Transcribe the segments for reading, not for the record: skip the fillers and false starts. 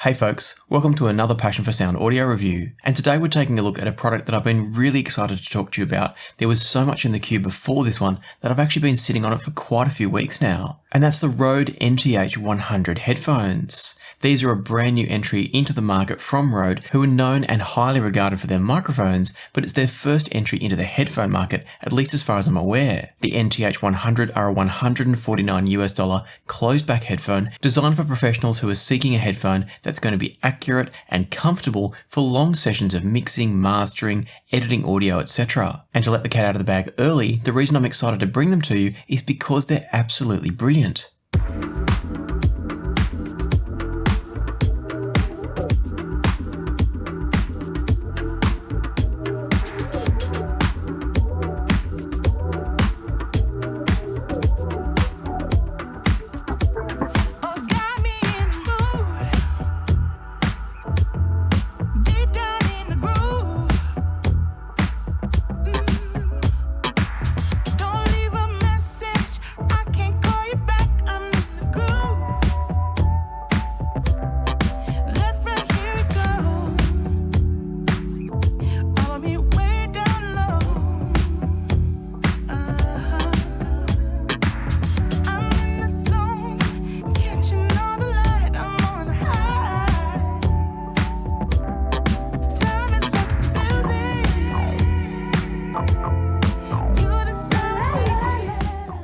Hey folks, welcome to another Passion for Sound audio review, and today we're taking a look at a product that I've been really excited to talk to you about. There was so much in the queue before this one that I've actually been sitting on it for quite a few weeks now, and that's the Rode NTH-100 headphones. These are a brand new entry into the market from Rode, who are known and highly regarded for their microphones, but it's their first entry into the headphone market, at least as far as I'm aware. The NTH-100 are a $149 closed back headphone designed for professionals who are seeking a headphone that's going to be accurate and comfortable for long sessions of mixing, mastering, editing audio, etc. And to let the cat out of the bag early, the reason I'm excited to bring them to you is because they're absolutely brilliant.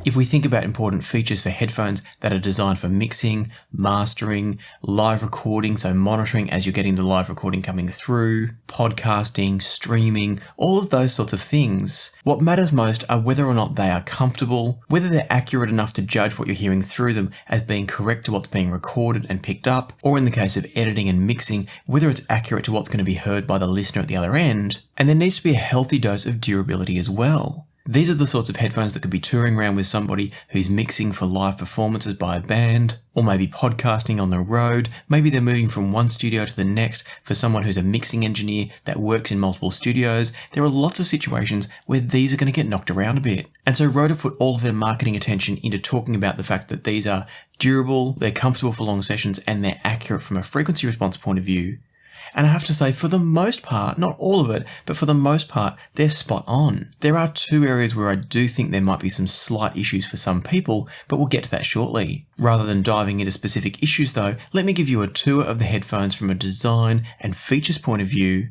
If we think about important features for headphones that are designed for mixing, mastering, live recording, so monitoring as you're getting the live recording coming through, podcasting, streaming, all of those sorts of things, what matters most are whether or not they are comfortable, whether they're accurate enough to judge what you're hearing through them as being correct to what's being recorded and picked up, or in the case of editing and mixing, whether it's accurate to what's going to be heard by the listener at the other end, and there needs to be a healthy dose of durability as well. These are the sorts of headphones that could be touring around with somebody who's mixing for live performances by a band, or maybe podcasting on the road. Maybe they're moving from one studio to the next for someone who's a mixing engineer that works in multiple studios. There are lots of situations where these are going to get knocked around a bit. And so Rode have put all of their marketing attention into talking about the fact that these are durable, they're comfortable for long sessions, and they're accurate from a frequency response point of view. And I have to say, for the most part, not all of it, but for the most part, they're spot on. There are two areas where I do think there might be some slight issues for some people, but we'll get to that shortly. Rather than diving into specific issues though, let me give you a tour of the headphones from a design and features point of view,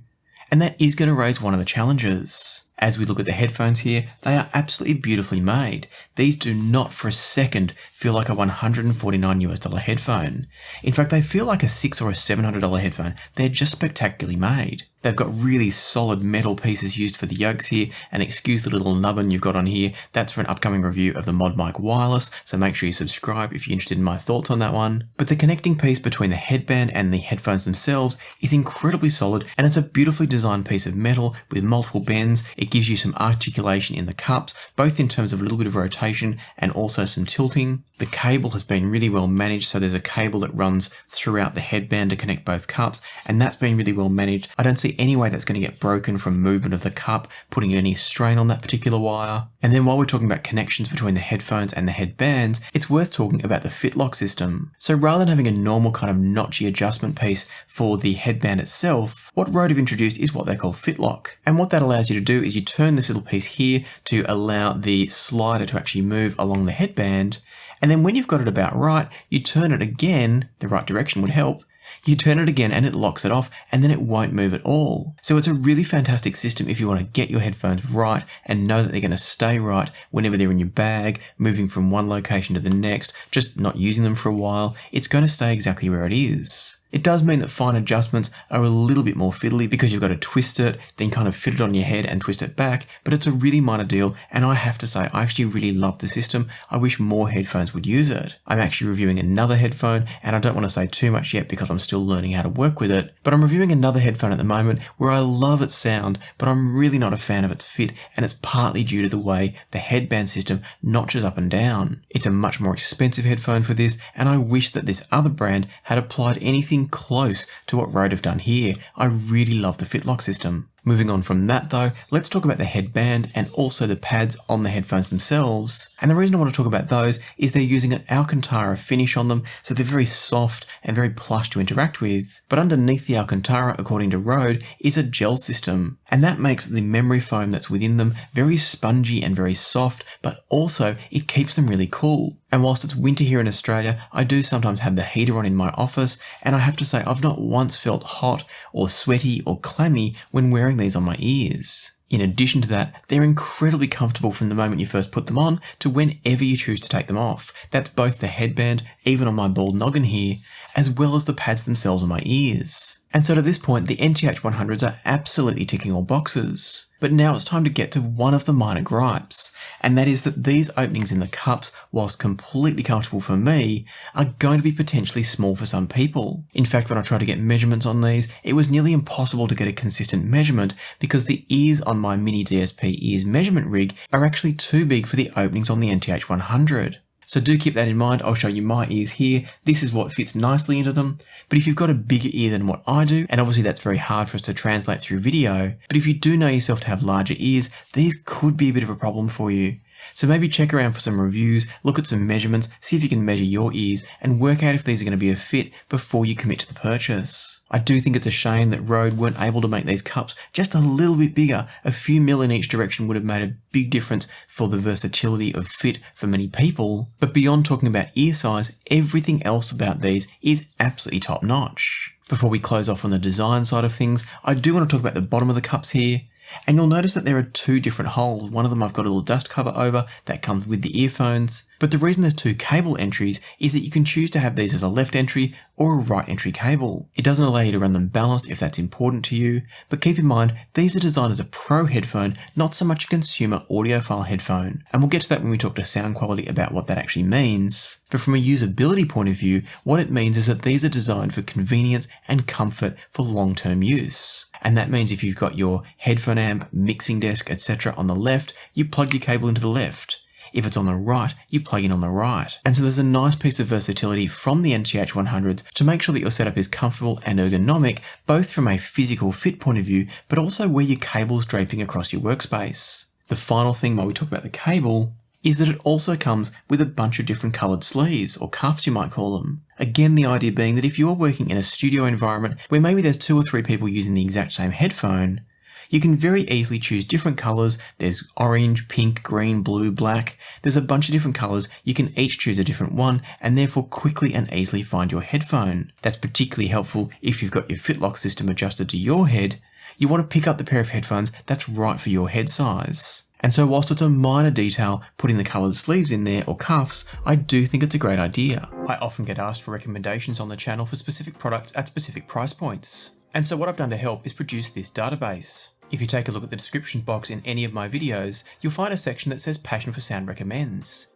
and that is going to raise one of the challenges. As we look at the headphones here, they are absolutely beautifully made. These do not for a second feel like a $149 headphone. In fact, they feel like a $600 or $700 headphone. They're just spectacularly made. They've got really solid metal pieces used for the yokes here, and excuse the little nubbin you've got on here, that's for an upcoming review of the Mod Mic Wireless, so make sure you subscribe if you're interested in my thoughts on that one. But the connecting piece between the headband and the headphones themselves is incredibly solid, and it's a beautifully designed piece of metal with multiple bends. It gives you some articulation in the cups, both in terms of a little bit of rotation and also some tilting. The cable has been really well managed, so there's a cable that runs throughout the headband to connect both cups, and that's been really well managed. I don't see any way that's going to get broken from movement of the cup, putting any strain on that particular wire. And then while we're talking about connections between the headphones and the headbands, it's worth talking about the FitLock system. So rather than having a normal kind of notchy adjustment piece for the headband itself, what Rode have introduced is what they call FitLock. And what that allows you to do is you turn this little piece here to allow the slider to actually move along the headband, and then when you've got it about right, you turn it again, the right direction would help, you turn it again and it locks it off, and then it won't move at all. So it's a really fantastic system if you want to get your headphones right and know that they're going to stay right whenever they're in your bag, moving from one location to the next, just not using them for a while. It's going to stay exactly where it is. It does mean that fine adjustments are a little bit more fiddly because you've got to twist it, then kind of fit it on your head and twist it back, but it's a really minor deal, and I have to say I actually really love the system. I wish more headphones would use it. I'm actually reviewing another headphone, and I don't want to say too much yet because I'm still learning how to work with it, but I'm reviewing another headphone at the moment where I love its sound, but I'm really not a fan of its fit, and it's partly due to the way the headband system notches up and down. It's a much more expensive headphone for this, and I wish that this other brand had applied anything close to what Rode have done here. I really love the FitLock system. Moving on from that though, let's talk about the headband and also the pads on the headphones themselves. And the reason I want to talk about those is they're using an Alcantara finish on them, so they're very soft and very plush to interact with. But underneath the Alcantara, according to Rode, is a gel system. And that makes the memory foam that's within them very spongy and very soft, but also it keeps them really cool. And whilst it's winter here in Australia, I do sometimes have the heater on in my office, and I have to say I've not once felt hot or sweaty or clammy when wearing these on my ears. In addition to that, they're incredibly comfortable from the moment you first put them on to whenever you choose to take them off. That's both the headband, even on my bald noggin here, as well as the pads themselves on my ears. And so to this point, the NTH-100s are absolutely ticking all boxes. But now it's time to get to one of the minor gripes, and that is that these openings in the cups, whilst completely comfortable for me, are going to be potentially small for some people. In fact, when I tried to get measurements on these, it was nearly impossible to get a consistent measurement because the ears on my mini DSP ears measurement rig are actually too big for the openings on the NTH-100. So do keep that in mind. I'll show you my ears here. This is what fits nicely into them. But if you've got a bigger ear than what I do, and obviously that's very hard for us to translate through video, but if you do know yourself to have larger ears, these could be a bit of a problem for you. So maybe check around for some reviews, look at some measurements, see if you can measure your ears, and work out if these are going to be a fit before you commit to the purchase. I do think it's a shame that Rode weren't able to make these cups just a little bit bigger. A few mil in each direction would have made a big difference for the versatility of fit for many people. But beyond talking about ear size, everything else about these is absolutely top notch. Before we close off on the design side of things, I do want to talk about the bottom of the cups here. And you'll notice that there are two different holes. One of them I've got a little dust cover over that comes with the earphones. But the reason there's two cable entries is that you can choose to have these as a left entry or a right entry cable. It doesn't allow you to run them balanced if that's important to you, but keep in mind these are designed as a pro headphone, not so much a consumer audiophile headphone. And we'll get to that when we talk to sound quality about what that actually means. But from a usability point of view, what it means is that these are designed for convenience and comfort for long-term use. And that means if you've got your headphone amp, mixing desk, etc. on the left, you plug your cable into the left. If it's on the right, you plug in on the right. And so there's a nice piece of versatility from the NTH-100s to make sure that your setup is comfortable and ergonomic, both from a physical fit point of view, but also where your cable's draping across your workspace. The final thing while we talk about the cable is that it also comes with a bunch of different coloured sleeves, or cuffs you might call them. Again, the idea being that if you're working in a studio environment where maybe there's 2 or 3 people using the exact same headphone, you can very easily choose different colours. There's orange, pink, green, blue, black. There's a bunch of different colours. You can each choose a different one and therefore quickly and easily find your headphone. That's particularly helpful if you've got your FitLock system adjusted to your head. You want to pick up the pair of headphones that's right for your head size. And so whilst it's a minor detail, putting the coloured sleeves in there or cuffs, I do think it's a great idea. I often get asked for recommendations on the channel for specific products at specific price points. And so what I've done to help is produce this database. If you take a look at the description box in any of my videos, you'll find a section that says Passion for Sound Recommends.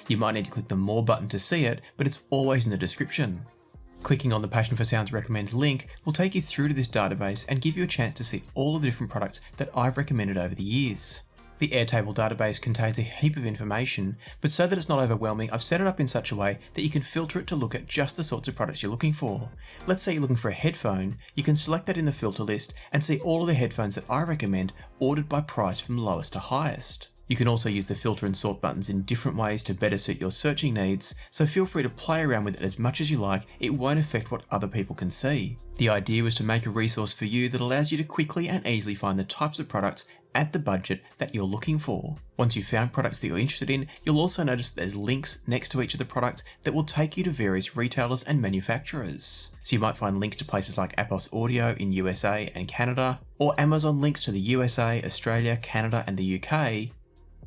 You might need to click the More button to see it, but it's always in the description. Clicking on the Passion for Sounds Recommends link will take you through to this database and give you a chance to see all of the different products that I've recommended over the years. The Airtable database contains a heap of information, but so that it's not overwhelming, I've set it up in such a way that you can filter it to look at just the sorts of products you're looking for. Let's say you're looking for a headphone, you can select that in the filter list and see all of the headphones that I recommend ordered by price from lowest to highest. You can also use the filter and sort buttons in different ways to better suit your searching needs, so feel free to play around with it as much as you like. It won't affect what other people can see. The idea was to make a resource for you that allows you to quickly and easily find the types of products at the budget that you're looking for. Once you've found products that you're interested in, you'll also notice that there's links next to each of the products that will take you to various retailers and manufacturers. So you might find links to places like Apos Audio in USA and Canada, or Amazon links to the USA, Australia, Canada and the UK,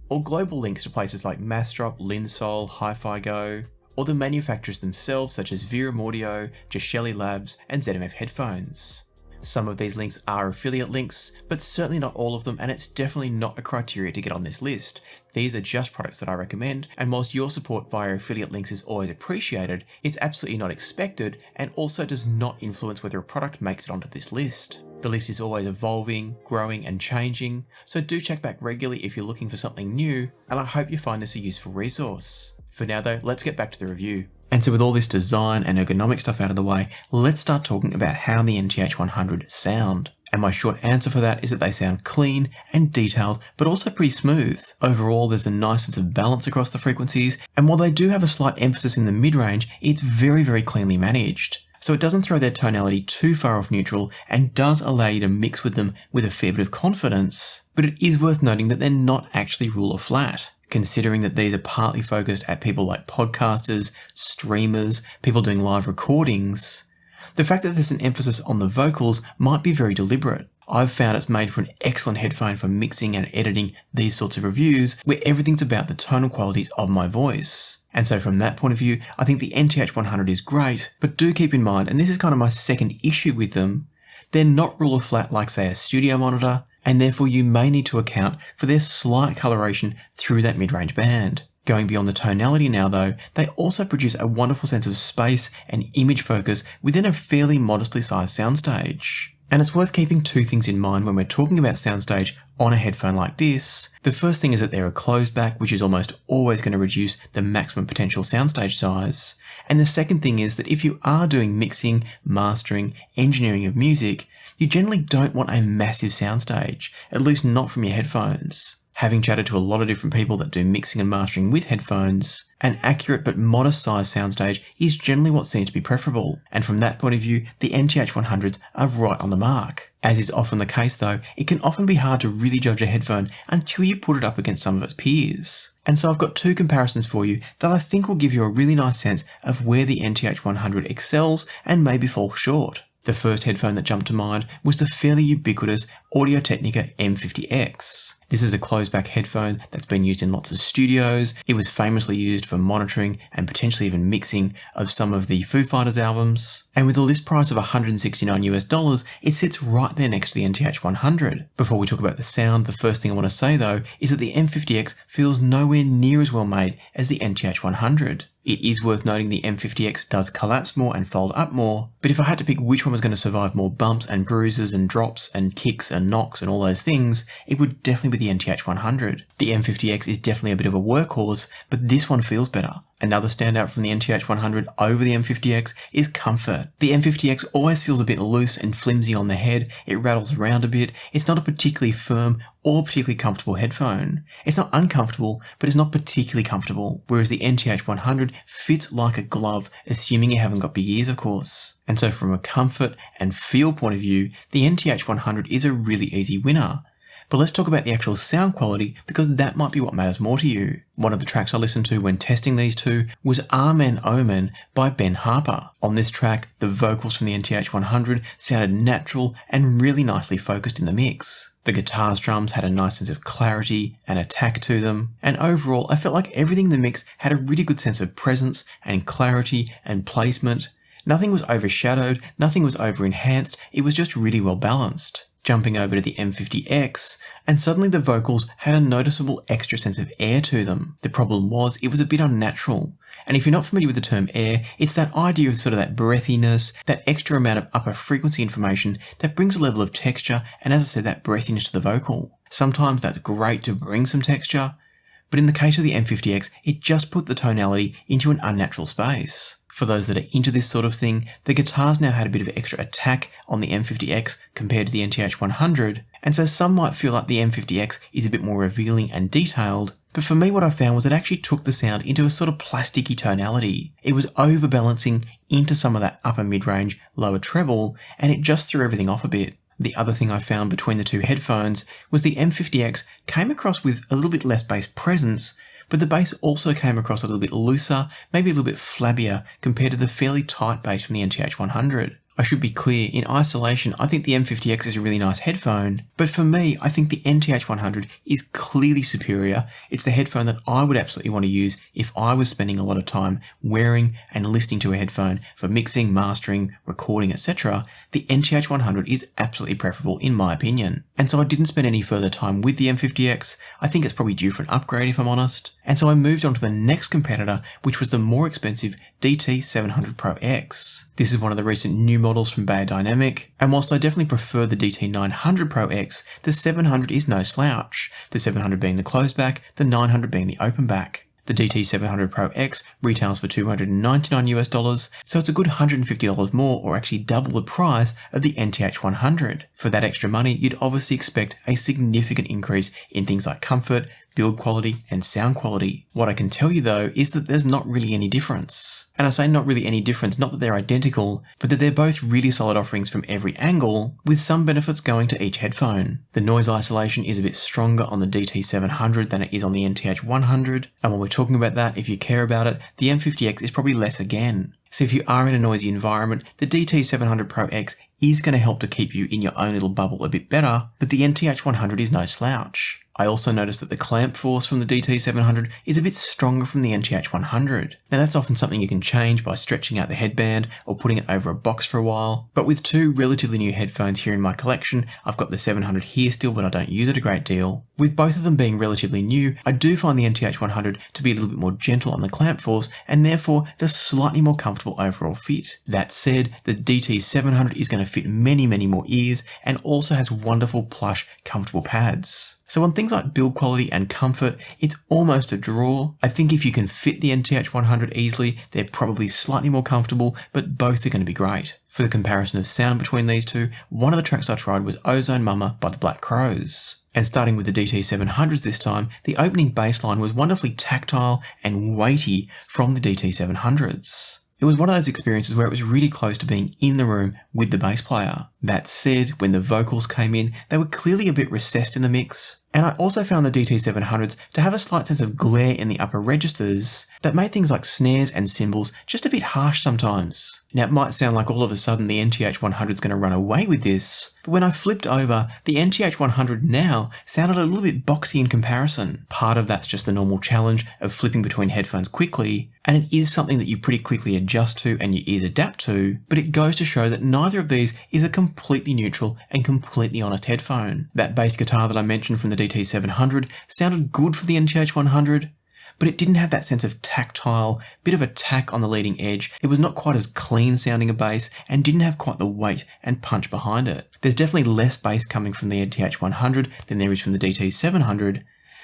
or global links to places like Massdrop, Linsol, Hi-Fi Go, or the manufacturers themselves such as Verum Audio, Jashelli Labs and ZMF Headphones. Some of these links are affiliate links, but certainly not all of them, and it's definitely not a criteria to get on this list. These are just products that I recommend, and whilst your support via affiliate links is always appreciated, it's absolutely not expected and also does not influence whether a product makes it onto this list. The list is always evolving, growing and changing, so do check back regularly if you're looking for something new, and I hope you find this a useful resource. For now though, let's get back to the review. And so with all this design and ergonomic stuff out of the way, let's start talking about how the NTH-100 sound. And my short answer for that is that they sound clean and detailed, but also pretty smooth. Overall, there's a nice sense of balance across the frequencies, and while they do have a slight emphasis in the mid-range, it's very, very cleanly managed. So it doesn't throw their tonality too far off neutral and does allow you to mix with them with a fair bit of confidence. But it is worth noting that they're not actually ruler flat, considering that these are partly focused at people like podcasters, streamers, people doing live recordings. The fact that there's an emphasis on the vocals might be very deliberate. I've found it's made for an excellent headphone for mixing and editing these sorts of reviews, where everything's about the tonal qualities of my voice. And so from that point of view, I think the NTH-100 is great, but do keep in mind, and this is kind of my second issue with them, they're not ruler flat like, say, a studio monitor, and therefore you may need to account for their slight coloration through that mid-range band. Going beyond the tonality now though, they also produce a wonderful sense of space and image focus within a fairly modestly sized soundstage. And it's worth keeping two things in mind when we're talking about soundstage on a headphone like this. The first thing is that they're a closed back, which is almost always going to reduce the maximum potential soundstage size. And the second thing is that if you are doing mixing, mastering, engineering of music, you generally don't want a massive soundstage, at least not from your headphones. Having chatted to a lot of different people that do mixing and mastering with headphones, an accurate but modest sized soundstage is generally what seems to be preferable, and from that point of view, the NTH-100s are right on the mark. As is often the case though, it can often be hard to really judge a headphone until you put it up against some of its peers. And so I've got two comparisons for you that I think will give you a really nice sense of where the NTH-100 excels and maybe falls short. The first headphone that jumped to mind was the fairly ubiquitous Technica ATH-M50x. This is a closed-back headphone that's been used in lots of studios. It was famously used for monitoring and potentially even mixing of some of the Foo Fighters albums. And with a list price of $169 US, it sits right there next to the NTH-100. Before we talk about the sound, the first thing I want to say though is that the M50X feels nowhere near as well made as the NTH-100. It is worth noting the M50X does collapse more and fold up more, but if I had to pick which one was going to survive more bumps and bruises and drops and kicks and knocks and all those things, it would definitely be the NTH-100. The M50X is definitely a bit of a workhorse, but this one feels better. Another standout from the NTH-100 over the M50X is comfort. The M50X always feels a bit loose and flimsy on the head, it rattles around a bit, it's not a particularly firm or particularly comfortable headphone. It's not uncomfortable, but it's not particularly comfortable, whereas the NTH-100 fits like a glove, assuming you haven't got big ears of course. And so from a comfort and feel point of view, the NTH-100 is a really easy winner. But let's talk about the actual sound quality because that might be what matters more to you. One of the tracks I listened to when testing these two was Amen Omen by Ben Harper. On this track, the vocals from the NTH-100 sounded natural and really nicely focused in the mix. The guitar strums had a nice sense of clarity and attack to them, and overall I felt like everything in the mix had a really good sense of presence and clarity and placement. Nothing was overshadowed, nothing was over-enhanced, it was just really well balanced. Jumping over to the M50X, and suddenly the vocals had a noticeable extra sense of air to them. The problem was it was a bit unnatural. And if you're not familiar with the term air, it's that idea of sort of that breathiness, that extra amount of upper frequency information that brings a level of texture and, as I said, that breathiness to the vocal. Sometimes that's great to bring some texture, but in the case of the M50X, it just put the tonality into an unnatural space. For those that are into this sort of thing, the guitars now had a bit of extra attack on the M50X compared to the NTH-100, and so some might feel like the M50X is a bit more revealing and detailed, but for me what I found was it actually took the sound into a sort of plasticky tonality. It was overbalancing into some of that upper mid-range, lower treble, and it just threw everything off a bit. The other thing I found between the two headphones was the M50X came across with a little bit less bass presence, but the bass also came across a little bit looser, maybe a little bit flabbier compared to the fairly tight bass from the NTH-100. I should be clear, in isolation, I think the M50X is a really nice headphone, but for me, I think the NTH-100 is clearly superior. It's the headphone that I would absolutely want to use if I was spending a lot of time wearing and listening to a headphone for mixing, mastering, recording, etc. The NTH-100 is absolutely preferable in my opinion. And so I didn't spend any further time with the M50X. I think it's probably due for an upgrade if I'm honest. And so I moved on to the next competitor, which was the more expensive DT-700 Pro X. This is one of the recent new models from Beyerdynamic, and whilst I definitely prefer the DT-900 Pro X, the 700 is no slouch, the 700 being the closed back, the 900 being the open back. The DT-700 Pro X retails for $299, so it's a good $150 more, or actually double the price of the NTH-100. For that extra money, you'd obviously expect a significant increase in things like comfort, build quality, and sound quality. What I can tell you though is that there's not really any difference. And I say not really any difference, not that they're identical, but that they're both really solid offerings from every angle, with some benefits going to each headphone. The noise isolation is a bit stronger on the DT-700 than it is on the NTH-100, and when we're talking about that, if you care about it, the M50X is probably less again. So if you are in a noisy environment, the DT-700 Pro X is going to help to keep you in your own little bubble a bit better, but the NTH-100 is no slouch. I also noticed that the clamp force from the DT-700 is a bit stronger from the NTH-100. Now that's often something you can change by stretching out the headband or putting it over a box for a while, but with two relatively new headphones here in my collection, I've got the 700 here still, but I don't use it a great deal. With both of them being relatively new, I do find the NTH-100 to be a little bit more gentle on the clamp force, and therefore the slightly more comfortable overall fit. That said, the DT-700 is going to fit many more ears and also has wonderful plush, comfortable pads. So on things like build quality and comfort, it's almost a draw. I think if you can fit the NTH-100 easily, they're probably slightly more comfortable, but both are going to be great. For the comparison of sound between these two, one of the tracks I tried was Ozone Mama by the Black Crowes. And starting with the DT-700s this time, the opening bass line was wonderfully tactile and weighty from the DT-700s. It was one of those experiences where it was really close to being in the room with the bass player. That said, when the vocals came in, they were clearly a bit recessed in the mix. And I also found the DT-700s to have a slight sense of glare in the upper registers that made things like snares and cymbals just a bit harsh sometimes. Now it might sound like all of a sudden the NTH-100 is going to run away with this, but when I flipped over, the NTH-100 now sounded a little bit boxy in comparison. Part of that's just the normal challenge of flipping between headphones quickly, and it is something that you pretty quickly adjust to and your ears adapt to, but it goes to show that neither of these is a completely neutral and completely honest headphone. That bass guitar that I mentioned from the DT-700 sounded good for the NTH-100, but it didn't have that sense of tactile, bit of attack on the leading edge. It was not quite as clean sounding a bass and didn't have quite the weight and punch behind it. There's definitely less bass coming from the NTH-100 than there is from the DT-700,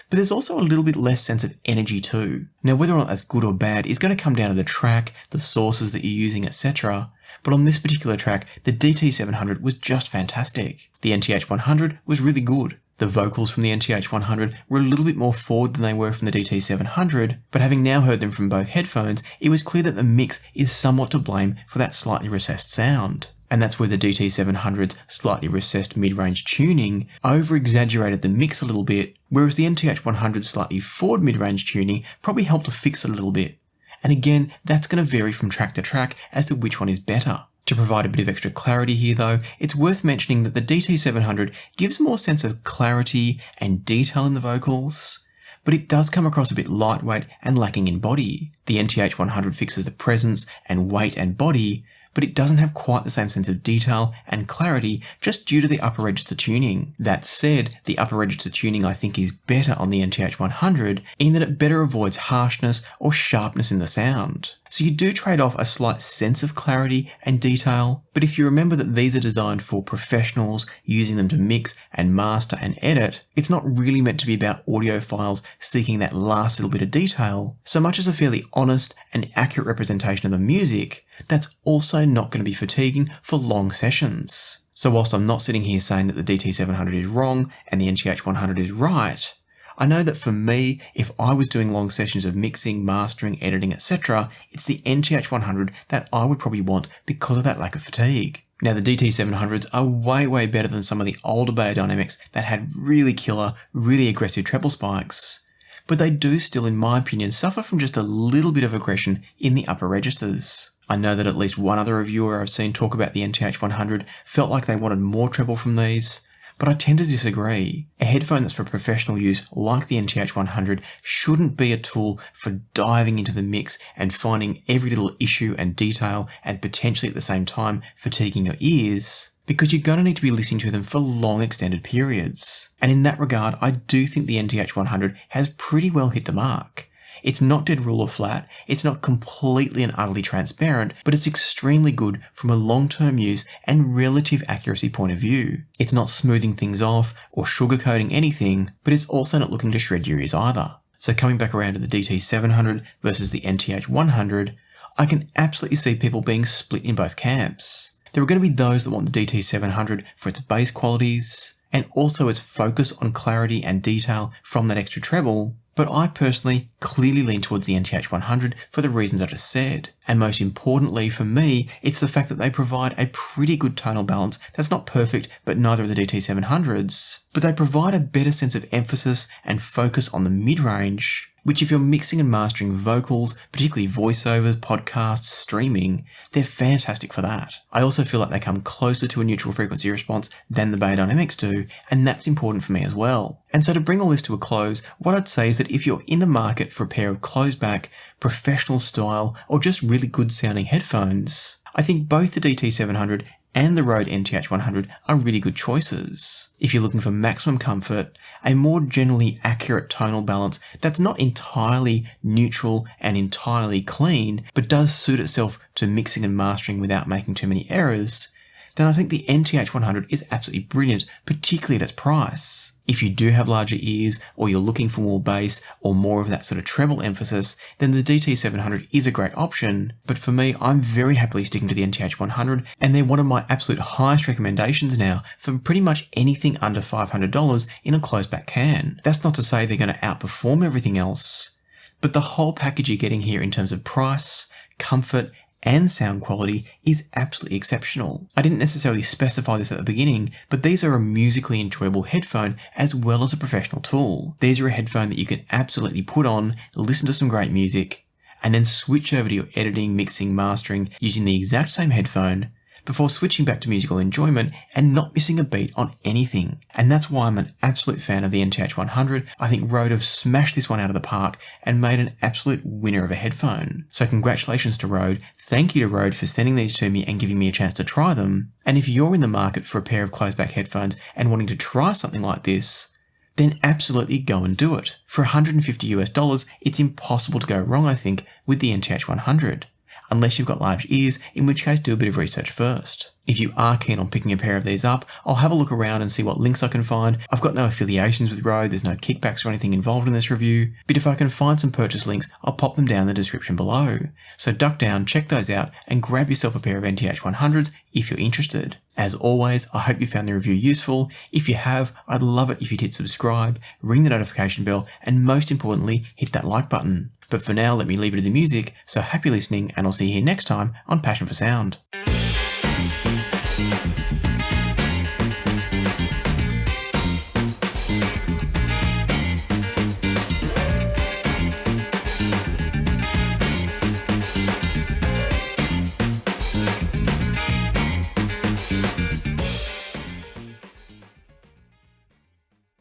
but there's also a little bit less sense of energy too. Now whether or not that's good or bad is going to come down to the track, the sources that you're using, etc. But on this particular track, the DT-700 was just fantastic. The NTH-100 was really good. The vocals from the NTH-100 were a little bit more forward than they were from the DT-700, but having now heard them from both headphones, it was clear that the mix is somewhat to blame for that slightly recessed sound. And that's where the DT-700's slightly recessed mid-range tuning over-exaggerated the mix a little bit, whereas the NTH-100's slightly forward mid-range tuning probably helped to fix it a little bit. And again, that's going to vary from track to track as to which one is better. To provide a bit of extra clarity here though, it's worth mentioning that the DT-700 gives more sense of clarity and detail in the vocals, but it does come across a bit lightweight and lacking in body. The NTH-100 fixes the presence and weight and body, but it doesn't have quite the same sense of detail and clarity just due to the upper register tuning. That said, the upper register tuning I think is better on the NTH-100 in that it better avoids harshness or sharpness in the sound. So you do trade off a slight sense of clarity and detail, but if you remember that these are designed for professionals using them to mix and master and edit, it's not really meant to be about audiophiles seeking that last little bit of detail, so much as a fairly honest and accurate representation of the music that's also not going to be fatiguing for long sessions. So whilst I'm not sitting here saying that the DT-700 is wrong and the NTH-100 is right, I know that for me, if I was doing long sessions of mixing, mastering, editing, etc., it's the NTH-100 that I would probably want because of that lack of fatigue. Now the DT-700s are way better than some of the older Beyerdynamics that had really killer, really aggressive treble spikes, but they do still, in my opinion, suffer from just a little bit of aggression in the upper registers. I know that at least one other reviewer I've seen talk about the NTH-100 felt like they wanted more treble from these, but I tend to disagree. A headphone that's for professional use, like the NTH-100, shouldn't be a tool for diving into the mix and finding every little issue and detail and potentially at the same time fatiguing your ears, because you're going to need to be listening to them for long extended periods. And in that regard, I do think the NTH-100 has pretty well hit the mark. It's not dead rule or flat, it's not completely and utterly transparent, but it's extremely good from a long-term use and relative accuracy point of view. It's not smoothing things off or sugarcoating anything, but it's also not looking to shred your ears either. So coming back around to the DT-700 versus the NTH-100, I can absolutely see people being split in both camps. There are going to be those that want the DT-700 for its bass qualities, and also its focus on clarity and detail from that extra treble, but I personally clearly lean towards the NTH-100 for the reasons I just said. And most importantly for me, it's the fact that they provide a pretty good tonal balance that's not perfect, but neither are the DT-700s. But they provide a better sense of emphasis and focus on the mid-range, which if you're mixing and mastering vocals, particularly voiceovers, podcasts, streaming, they're fantastic for that. I also feel like they come closer to a neutral frequency response than the Beyerdynamics do, and that's important for me as well. And so to bring all this to a close, what I'd say is that if you're in the market for a pair of closed-back, professional style, or just really good sounding headphones, I think both the DT-700 and the Rode NTH-100 are really good choices. If you're looking for maximum comfort, a more generally accurate tonal balance that's not entirely neutral and entirely clean, but does suit itself to mixing and mastering without making too many errors, then I think the NTH-100 is absolutely brilliant, particularly at its price. If you do have larger ears, or you're looking for more bass, or more of that sort of treble emphasis, then the DT-700 is a great option. But for me, I'm very happily sticking to the NTH-100, and they're one of my absolute highest recommendations now for pretty much anything under $500 in a closed-back can. That's not to say they're going to outperform everything else, but the whole package you're getting here in terms of price, comfort, and sound quality is absolutely exceptional. I didn't necessarily specify this at the beginning, but these are a musically enjoyable headphone as well as a professional tool. These are a headphone that you can absolutely put on, listen to some great music, and then switch over to your editing, mixing, mastering using the exact same headphone before switching back to musical enjoyment and not missing a beat on anything. And that's why I'm an absolute fan of the NTH-100. I think Rode have smashed this one out of the park and made an absolute winner of a headphone. So congratulations to Rode. Thank you to Rode for sending these to me and giving me a chance to try them. And if you're in the market for a pair of closed-back headphones and wanting to try something like this, then absolutely go and do it. For $150 US, it's impossible to go wrong, I think, with the NTH-100. Unless you've got large ears, in which case do a bit of research first. If you are keen on picking a pair of these up, I'll have a look around and see what links I can find. I've got no affiliations with Rode, there's no kickbacks or anything involved in this review, but if I can find some purchase links, I'll pop them down in the description below. So duck down, check those out, and grab yourself a pair of NTH-100s if you're interested. As always, I hope you found the review useful. If you have, I'd love it if you'd hit subscribe, ring the notification bell, and most importantly, hit that like button. But for now, let me leave it to the music, so happy listening, and I'll see you here next time on Passion for Sound.